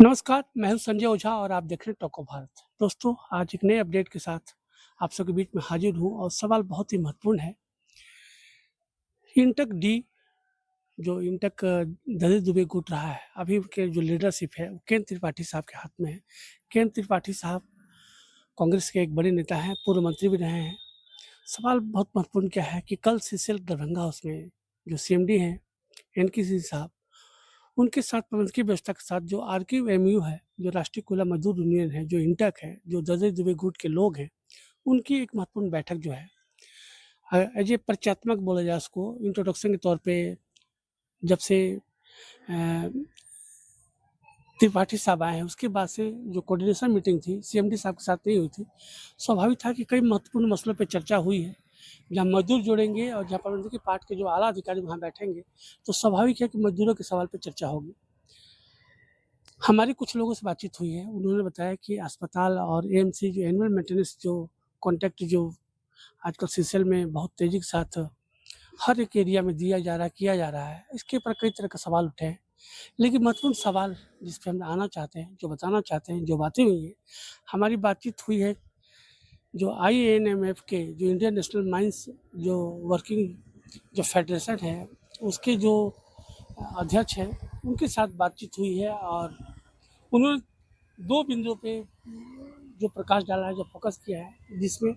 नमस्कार, मैं हूं संजय ओझा और आप देख रहे हैं टॉक ऑफ भारत। दोस्तों, आज एक नए अपडेट के साथ आप सबके बीच में हाजिर हूं और सवाल बहुत ही महत्वपूर्ण है। इंटक डी जो इंटक दलित दुबे गुट रहा है, अभी के जो लीडरशिप है वो केन त्रिपाठी साहब के हाथ में है। केन त्रिपाठी साहब कांग्रेस के एक बड़े नेता हैं, पूर्व मंत्री भी रहे हैं। सवाल बहुत महत्वपूर्ण क्या है कि कल सीसीएल दरभंगा हाउस में जो सीएमडी हैं एनके सिंह साहब, उनके साथ प्रबंध की व्यवस्था के साथ जो आरक्यूएमयू है, जो राष्ट्रीय कोयला मजदूर यूनियन है, जो इंटक है, जो दलित दुबे गुट के लोग हैं, उनकी एक महत्वपूर्ण बैठक जो है एज ए परिचयात्मक बोला जाए उसको इंट्रोडक्शन के तौर पे, जब से अ, त्रिपाठी साहब आए हैं उसके बाद से जो कोऑर्डिनेशन मीटिंग थी सीएमडी साहब के साथ नहीं हुई थी। स्वाभाविक था कि कई महत्वपूर्ण मसलों पे चर्चा हुई है। जहाँ मजदूर जुड़ेंगे और जहाँ प्रबंधकीय पार्ट के जो आला अधिकारी वहाँ बैठेंगे, तो स्वाभाविक है कि मजदूरों के सवाल पे चर्चा होगी। हमारी कुछ लोगों से बातचीत हुई है, उन्होंने बताया कि अस्पताल और एएमसी जो एनुअल मेंटेनेंस जो कॉन्ट्रैक्ट जो आजकल सीसीएल में बहुत तेज़ी के साथ हर एक एरिया में दिया जा रहा है, किया जा रहा है, इसके ऊपर कई तरह के सवाल उठे हैं। लेकिन महत्वपूर्ण सवाल जिस पे हम आना चाहते हैं, जो बताना चाहते हैं, जो बातें हुई हैं, हमारी बातचीत हुई है जो आईएएनएमएफ के जो इंडियन नेशनल माइंस जो वर्किंग जो फेडरेशन है, उसके जो अध्यक्ष हैं, उनके साथ बातचीत हुई है और उन्होंने 2 बिंदुओं पे जो प्रकाश डाला है, जो फ़ोकस किया है, जिसमें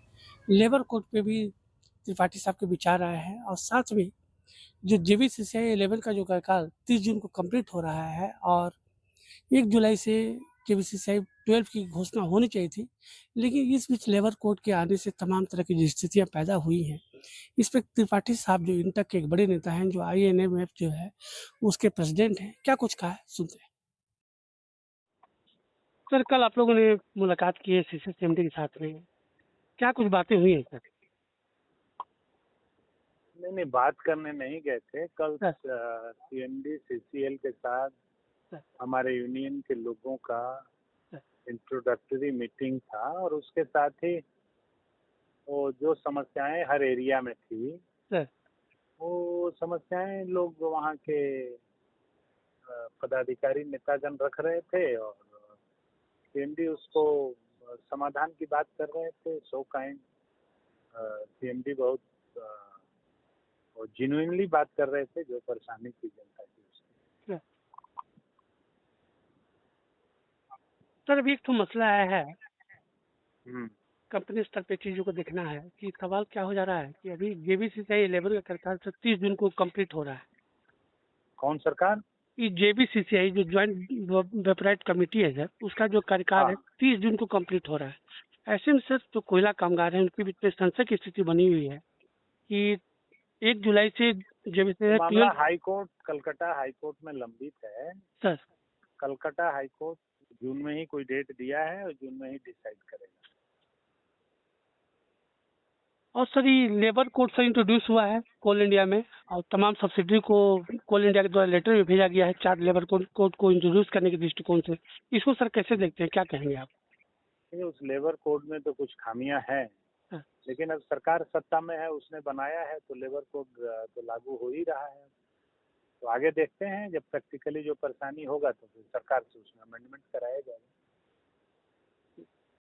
लेबर कोड पे भी त्रिपाठी साहब के विचार आए हैं और साथ में जो जेवीसीसीआई 11 का जो कार्यकाल 30 जून को कंप्लीट हो रहा है और 1 जुलाई से जेवीसीसीआई 12 की घोषणा होनी चाहिए थी, लेकिन इस बीच लेबर कोड के आने से तमाम तरह की जो स्थितियाँ पैदा हुई हैं, इस पे त्रिपाठी साहब जो इंटक के एक बड़े नेता हैं, जो आईएनएमएफ जो है, उसके प्रेसिडेंट हैं, क्या कुछ कहा है, सुनते हैं। सर, कल आप लोगों ने मुलाकात की है सीसीएमडी के साथ में, क्या कुछ बातें हुई हैं सर? नहीं, बात करने नहीं गए थे। कल सर, सीएमडी सीसीएल के साथ सर, हमारे यूनियन के लोगों का सर, इंट्रोडक्टरी मीटिंग था और उसके साथ ही वो जो समस्याएं हर एरिया में थी, सर, वो समस्याएं लोग वहाँ के पदाधिकारी नेतागण रख रहे थे और सीएमडी उसको समाधान की बात कर रहे थे। सो काइंड सीएमडी बहुत जेन्युइनली बात कर रहे थे जो परेशानी थी जनता की उसकी। सर। सर, अभी एक तो मसला आया है, कंपनी स्तर पे चीज़ों को देखना है कि सवाल क्या हो जा रहा है कि अभी जेबीसीसीआई 11 का कार्यकाल 30 जून को कंप्लीट हो रहा है। कौन सरकार? ये जेबीसीसीआई जो ज्वाइंट वेपराइट कमेटी है सर, उसका जो कार्यकाल है हाँ, 30 जून को कंप्लीट हो रहा है। ऐसे में सर जो कोयला कामगार हैं उनके बीच में संशय की स्थिति बनी हुई है कि 1 जुलाई से जेबीसीसीआई मामला 12। High court, Calcutta high court में लंबित है। सर, कलकत्ता हाई कोर्ट जून में ही कोई डेट दिया है और जून में ही डिसाइड करेगा। और सर ये लेबर कोड से इंट्रोड्यूस हुआ है कोल इंडिया में और तमाम सब्सिडी को कोल इंडिया के द्वारा लेटर भी भेजा गया है 4 लेबर कोड को इंट्रोड्यूस करने के दृष्टिकोण से। इसको सर कैसे देखते हैं, क्या कहेंगे आप? देखिए, उस लेबर कोड में तो कुछ खामियां हैं, हाँ, लेकिन अब सरकार सत्ता में है, उसने बनाया है तो लेबर कोड तो लागू हो ही रहा है। तो आगे देखते हैं, जब प्रैक्टिकली जो परेशानी होगा तो फिर सरकार से उसमें अमेंडमेंट कराया जाएगा।